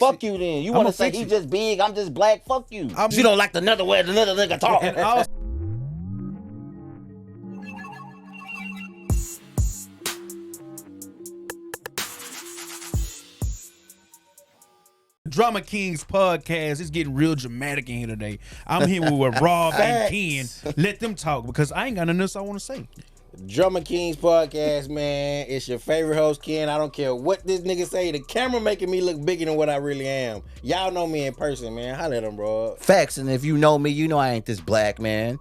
Fuck you then. You want to say he just big, I'm just black? Fuck you. You don't like another way another nigga talk. And also, Drama Kingz podcast is getting real dramatic in here today. I'm here with Rob and Ken. Let them talk because I ain't got nothing else I want to say. Drama Kingz podcast, man. It's your favorite host, Ken. I don't care what this nigga say. The camera making me look bigger than what I really am. Y'all know me in person, man. Holla at him, bro. Facts, and if you know me, you know I ain't this black, man.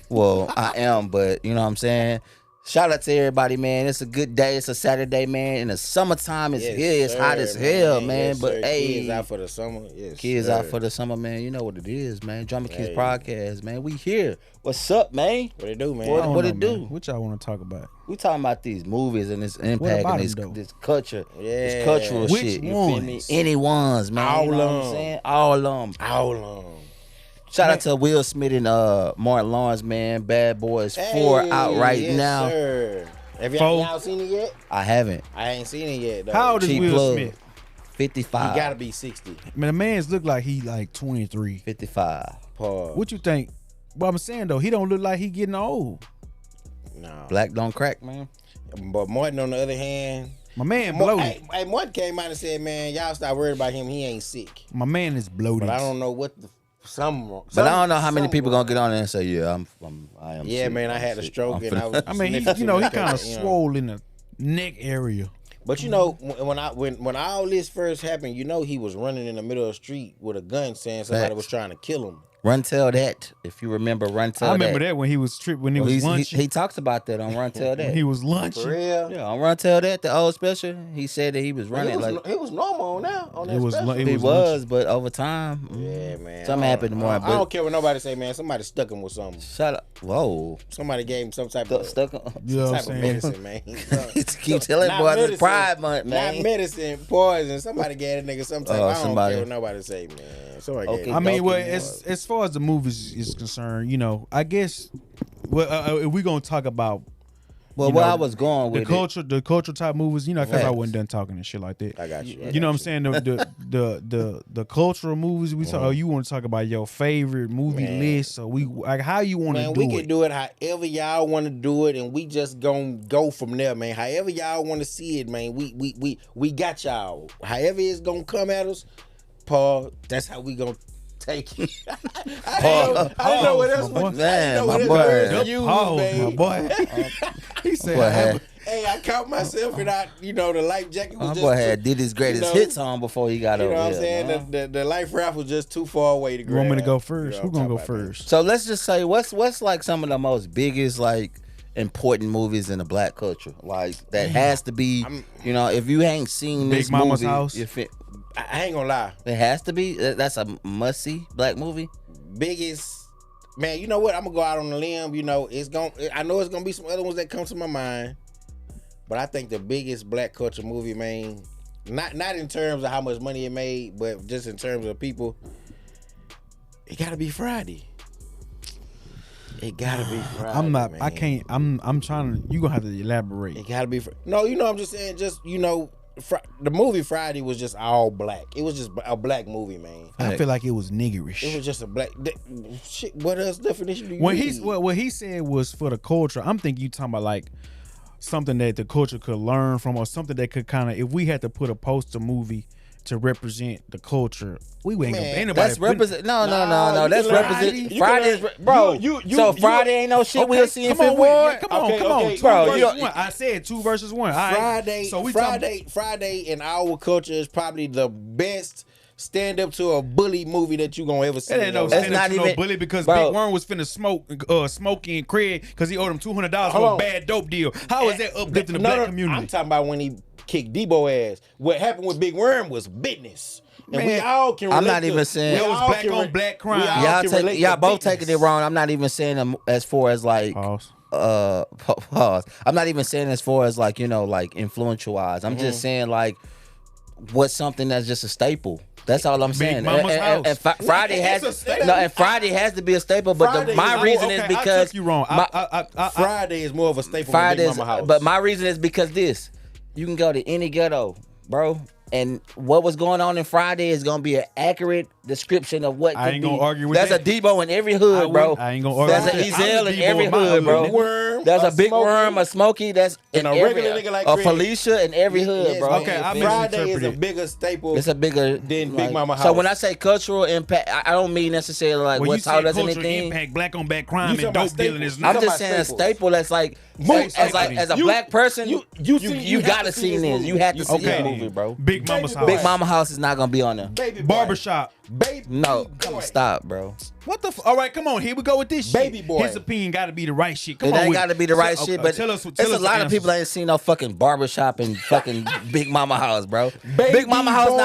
Well, I am, but you know what I'm saying? Shout out to everybody, man. It's a good day. It's a Saturday, man. In the summertime, it's here. It's hot as hell, man. Yes, but sir. hey, kids out for the summer. Yes, kids sir. out for the summer, man. You know what it is, man. Drama Kingz podcast, man. We here. What's up, man? What it do, man? What it do? What y'all want to talk about? We talking about these movies and this impact and this culture, this cultural Which shit. You ones? feel me? Any ones, man. All you know what of I'm them. saying? All of them. All on. Shout out to Will Smith and Martin Lawrence, man. Bad Boys 4 out right now. Sir. Have Four. y'all seen it yet? I haven't. I ain't seen it yet, though. How old is Cheap Will plug. Smith? 55. He gotta be 60. Man, the man's look like he like 23. 55. Pause. What you think? But I'm saying though, he don't look like he getting old. No. Black don't crack, man. But Martin, on the other hand, My man bloated. Hey, Martin came out and said, man, y'all stop worried about him. He ain't sick. My man is bloated. But I don't know what the But I don't know how many people gonna get on there and say, yeah, I am. Yeah, sick. man, I had a sick. stroke I'm and I was. I mean, he sniffing kind liquor, of you know. swole in the neck area. But you know, when all this first happened, you know, he was running in the middle of the street with a gun, saying somebody Facts. was trying to kill him. Run Tell That. If you remember Run Tell That. I remember that when he was when he Well, was lunching. he talks about that on Run Tell When That. he was lunching. For real? Yeah, on Run Tell That, the old special, he said that he was running It was normal now on that It was special. it he was was, but over time, Yeah, man. something happened tomorrow. I don't care what nobody say, man. Somebody stuck him with something. Shut up. Whoa. Somebody gave him some type of Stuck on. You know what I'm type of saying? medicine, man. Keep telling Not boys it's medicine. Pride Month, man. Not medicine, poison. Somebody gave that nigga some type. I don't somebody. care what nobody say, man. Somebody Okay. gave him I mean, dope well, in the as far as the movies is concerned, you know, I guess, well, if we gonna talk about, Well, you where know, I was going with the culture type movies, you know, because I Facts. wasn't done talking and shit like that. I got you. You know what I'm saying? The cultural movies we talk. Oh, you want to talk about your favorite movie Man. list? So we like how you want to Man, do we it. can do it however y'all want to do it, and we just gonna go from there, man. However y'all want to see it, man. We got y'all. However it's gonna come at us, Paul. That's how we gonna take it. I didn't know what else. my boy. Man, my boy. My boy. He said, Boy had, Hey, I caught myself and the life jacket was my just boy too, had did his greatest know, hits on before he got you over know what I'm here, saying? man. The life raft was just too far away to you grab. want me to go first? You know Who what gonna I'm go talking about, first? So let's just say what's like some of the most biggest like important movies in the black culture, like that has to be. You know, if you ain't seen Big this Mama's movie, House? if it I ain't gonna lie. has to be. That's a must see black movie. Biggest, man, you know what? I'm gonna go out on a limb. You know, I know it's gonna be some other ones that come to my mind, but I think the biggest black culture movie, man, not in terms of how much money it made, but just in terms of people, it gotta be Friday. It gotta be Friday. I'm not. Man. I can't. I'm trying to. You gonna have to elaborate. It gotta be. No, you know, I'm just saying. Just the movie Friday was just all black. It was just a black movie, man. I feel like it was niggerish. It was just a black. Shit. What else definition do you When need? what he said was for the culture. I'm thinking you talking about like something that the culture could learn from, or something that could kind of, if we had to put a poster movie to represent the culture, we ain't gonna. Ain't nobody. That's represent. No. you That's can represent. lie. You Friday, can lie. bro. You- So Friday ain't no shit. We'll see in come on, February. come on, Okay, come on. okay, Two bro, versus you- one. I said 2 versus 1. All right. Friday, So we Friday in our culture is probably the best stand up to a bully movie that you gonna ever see. It ain't no That's stand not up to no even- bully because bro. Big Worm was finna smoke Smokey and Craig because he owed him $200 for Hold a on. bad dope deal. How is that uplifting the black community? I'm talking about when he kicked Debo ass. What happened with Big Worm was business. And we Man, all can relate. I'm not even saying- That was black on black crime. Y'all both taking it wrong. I'm not even saying them as far as like Pause. pause. I'm not even saying as far as like, you know, like influential wise. I'm just saying like what's something that's just a staple. That's all I'm saying. Mama's House. And Friday It's has a staple. no, and Friday has to be a staple. But Friday my is- reason okay, is I because took you wrong. Friday is more of a staple than Friday Big is, Mama House. but my reason is because this. You can go to any ghetto, bro. And what was going on in Friday is gonna be an accurate description of what. I ain't gonna argue with that. There's a Debo in every hood, bro. I ain't gonna argue with that. There's an Ezel in every hood, bro. Worm, there's a big Smokey, Worm, a Smokey. That's in a every, regular nigga like a Chris. Felicia in every hood, bro. Okay, I Friday is a bigger staple. It's a bigger than Big Mama House. So when I say cultural impact, I don't mean necessarily like what taught us anything. Impact, black on black crime and dope dealing is not. I'm just saying a staple that's like as a black person, you gotta see this. You have to see this movie, bro. Big Mama's House. Big Mama House is not gonna be on there. Barbershop. No, stop, bro. What the? All right, come on. Here we go with this shit. Baby boy. His opinion got to be the right shit. Come on, it ain't got to be the right shit. But tell us a lot of people ain't seen no fucking barbershop and fucking Big Mama House, bro. Big Mama House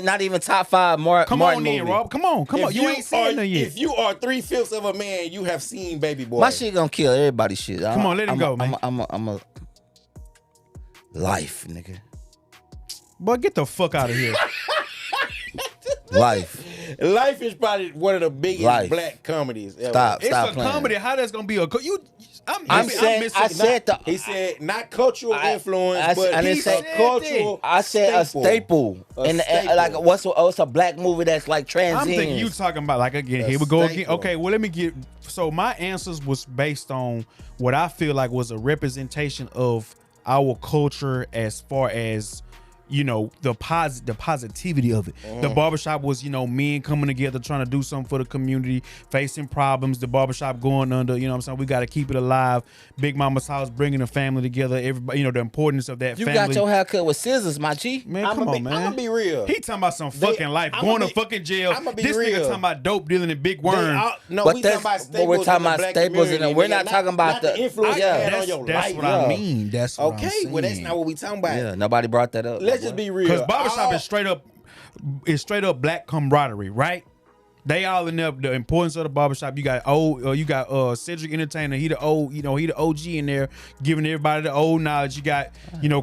not even top 5 more. Come on, then, Rob. Come on. You ain't seen it yet. If you are 3/5 of a man, you have seen Baby Boy. My shit gonna kill everybody's shit. Come on, let him go, man. I'm a life, nigga. Boy, get the fuck out of here. Life is probably one of the biggest black comedies ever. Stop it's a playing. comedy. How that's gonna be a He said not cultural influence, but he said cultural. I said a staple. Like what's a black movie that's like transcends. I'm thinking you talking about like again. Here we go again. Okay, well let me get. So my answers was based on what I feel like was a representation of our culture as far as. The positivity of it. The barbershop was, men coming together trying to do something for the community, facing problems, the barbershop going under, what I'm saying? We got to keep it alive. Big Mama's House, bringing the family together, everybody, the importance of that family. You got your haircut with scissors, my G. Man, come on, man. I'm gonna be real. He talking about some fucking life, going to fucking jail. This nigga talking about dope dealing in Big Worm. We talking about staples. We're talking about staples, and we're not talking about the influence on your life. That's what I mean. That's what I'm saying. Well, that's not what we talking about. Yeah, nobody brought that up. Let's just be real. Because barbershop is straight up black camaraderie, right? They all in there. The importance of the barbershop. You got Cedric Entertainer. He the OG in there, giving everybody the old knowledge. You got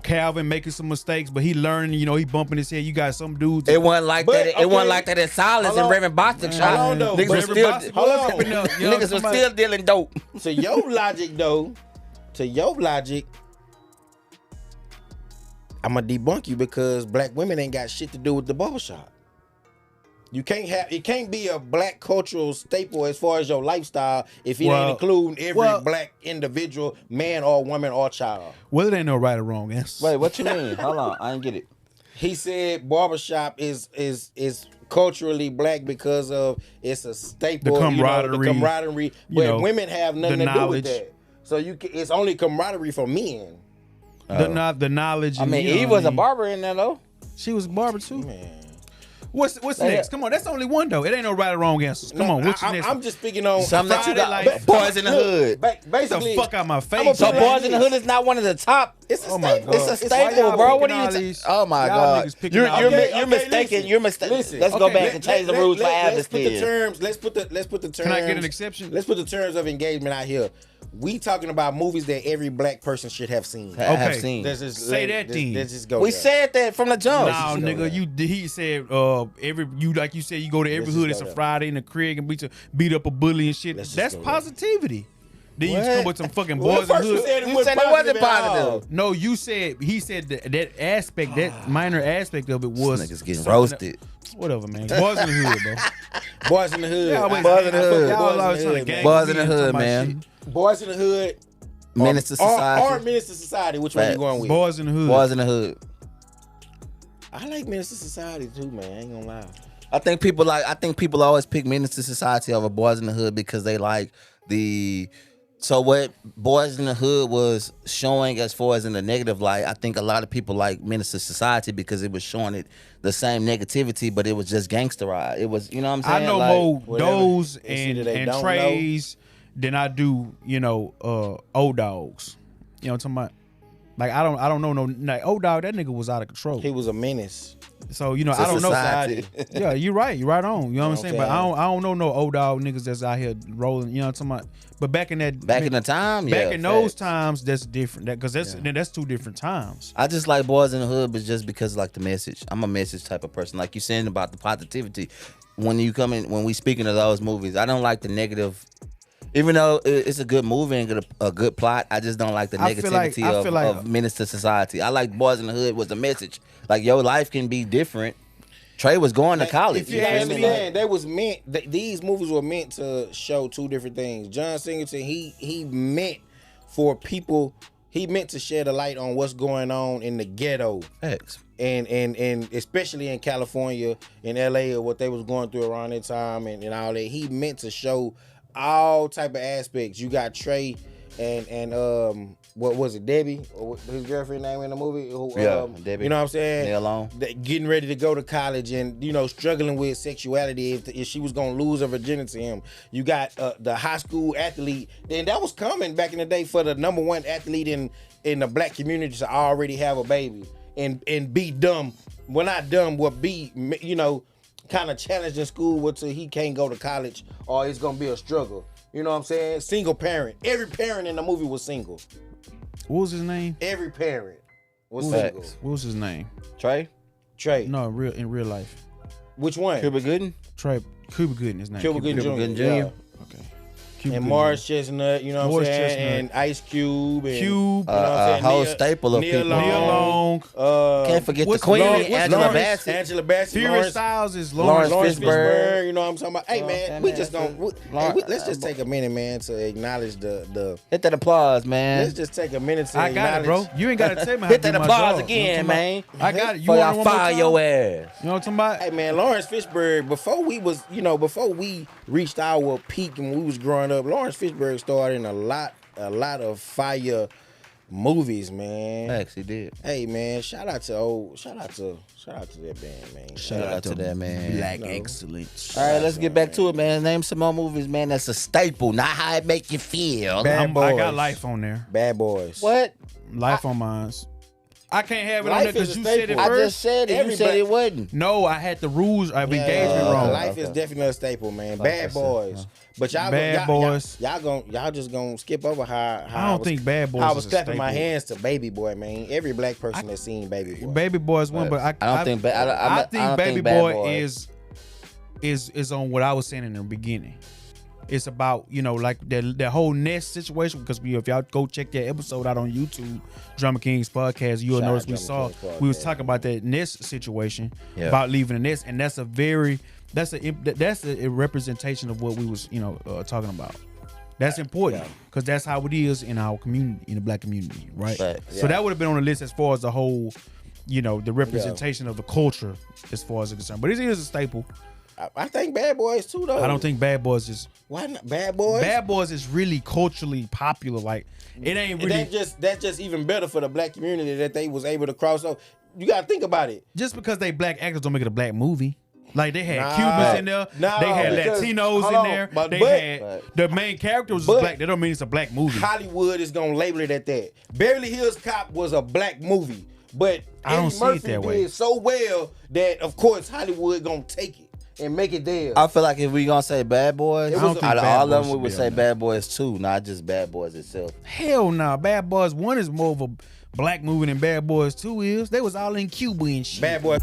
Calvin making some mistakes, but he learning. He bumping his head. You got some dudes. It wasn't like that. It wasn't like that in Silence and Reverend Bostic shop. Niggas was still dealing dope. To your logic, though. I'm gonna debunk you because black women ain't got shit to do with the barbershop. It can't be a black cultural staple as far as your lifestyle if it ain't including every black individual, man or woman or child. Well, it ain't no right or wrong answer. Wait, what you mean? Hold on, I didn't get it. He said barbershop is culturally black because of it's a staple, the camaraderie, but women have nothing to do with that. So it's only camaraderie for men. The knowledge. I mean, Eve was a barber in there though. She was a barber too. Man. What's next? Come on, that's only one though. It ain't no right or wrong answers. Come on, what's next? I'm just speaking on something that you got. Boys in the Hood. Basically, the fuck out my face. So Boys in the Hood is not one of the top. It's a staple. It's a staple, bro. What are you? Oh my god, you're mistaken. You're mistaken. Let's go back and change the rules for Advocate. Let's put the terms. Can I get an exception? Let's put the terms of engagement out here. We talking about movies that every black person should have seen. Have seen. Let's just go. We said that from the jump. No, nigga, he said like you said, you go to every hood. It's a Friday in the crib and beat up a bully and shit. That's positivity. Then you come with some fucking Boys in the Hood. You said it wasn't positive. No, he said that aspect, that minor aspect of it was niggas getting roasted. Whatever, man. Boys in the Hood, bro. Boys in the Hood. Boys in the Hood. Boys in the Hood, man. Boys in the Hood. Menace to Society. Or Menace to Society. Which one you going with? Boys in the Hood. Boys in the Hood. I like Menace to Society too, man. I ain't gonna lie. I think people always pick Menace to Society over Boys in the Hood because they like the. So what Boys in the Hood was showing as far as in the negative light, I think a lot of people like Menace to Society because it was showing it the same negativity, but it was just gangsterized. It was, you know what I'm saying? I know more those and Trays than I do, old dogs. You know what I'm talking about? Like I don't know no like old dog. That nigga was out of control. He was a menace. So I don't know. Yeah, you're right. You're right on. You know what I'm saying? But I don't know no old dog niggas that's out here rolling. You know what I'm talking about? But back in the time, those times, that's different. Because that's two different times. I just like Boys in the Hood, but just because like the message. I'm a message type of person. Like you saying about the positivity. When we speaking of those movies, I don't like the negative. Even though it's a good movie and a good plot, I just don't like the negativity of menace to society. I like Boys in the Hood was a message. Like, your life can be different. Trey was going to college. If you understand, they was meant. These movies were meant to show two different things. John Singleton, he meant for people. He meant to shed a light on what's going on in the ghetto. X. And especially in California, in LA, or what they was going through around that time and all that. He meant to show all type of aspects. You got Trey and what was it, Debbie, or his girlfriend name in the movie? Debbie. You know what I'm saying? They alone. Getting ready to go to college and, struggling with sexuality if she was gonna lose her virginity to him. You got the high school athlete, and that was coming back in the day for the number one athlete in the black community to already have a baby and be dumb. Well, not dumb, but be kind of challenged in school until he can't go to college or it's gonna be a struggle. You know what I'm saying? Single parent. Every parent in the movie was single. What was his name? Every parent was single. What was his name? Trey. No, in real life. Which one? Cuba Gooding. Cuba Gooding. His name. Cuba Gooding Jr. Okay. And Morris Chestnut, you know what I'm saying? And Ice Cube. And, Cube. A whole staple of Neil people. Long. Can't forget the Queen, Angela Bassett. Angela Bassett. Fury Styles is Lawrence Fishburne. You know what I'm talking about? Hey, man, we just don't. Let's just take a minute, man, to acknowledge the. Hit that applause, man. Let's just take a minute to I got it, bro. You ain't got to tell me how Hit to that do my applause job. again, man. I got it. You Before want y'all fire your ass. You know what I'm talking about? Hey, man, Lawrence Fishburne, before we reached our peak and we was growing up, Lawrence Fishburne starred in a lot of fire movies, man. Actually did. Hey, man, shout out to that band, man. Shout out to that, man. Black excellence. All right, let's get back to it, man. Name some more movies, man. That's a staple, not how it make you feel. Bad Boys. I got Life on there. Bad Boys. What? Life on mine. I can't have it Life on there is because a you said it staple. I first. just said it. You said it wasn't. No, I had the rules of engagement wrong. Life is definitely a staple, man. Bad Boys. But y'all just gonna skip over how I don't think Bad Boys I was is a clapping my staple. hands to Baby Boy, man. Every black person that's seen Baby Boy. Baby Boy is one, but I don't think Baby Bad Boy Boy is on what I was saying in the beginning. It's about, like that whole Ness situation, because if y'all go check that episode out on YouTube, Drummer Kingz podcast, you'll notice we was talking about that Ness situation about leaving the Ness, and that's a representation of what we was talking about. That's important because that's how it is in our community, in the black community, right? So that would have been on the list as far as the whole, the representation of the culture as far as it's concerned. But it is a staple. I think Bad Boys too, though. I don't think Bad Boys is. Why not Bad Boys? Bad Boys is really culturally popular. Like, it ain't really. That's just even better for the black community that they was able to cross over. You gotta think about it. Just because they black actors don't make it a black movie. Like, they had Cubans in there. They had Latinos in there. They had the main character was black. That don't mean it's a black movie. Hollywood is gonna label it at that. Beverly Hills Cop was a black movie, but I don't Eddie see Murphy it that way. did so well that of course Hollywood gonna take it and make it theirs. I feel like if we gonna say Bad Boys, out of all of them, we would say Bad Boys 2, not just Bad Boys itself. Hell nah. Bad Boys 1 is more of a black movie than Bad Boys 2 is. They was all in Cuba and shit. Bad Boys.